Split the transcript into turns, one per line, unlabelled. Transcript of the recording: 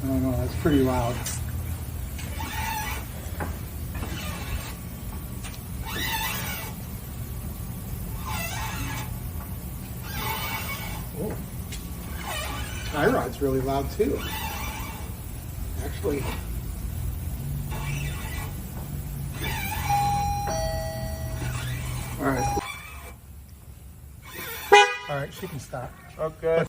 I don't know, that's pretty loud. Oh. Tie rod's really loud too. Actually. All right. All right, she can stop.
Okay.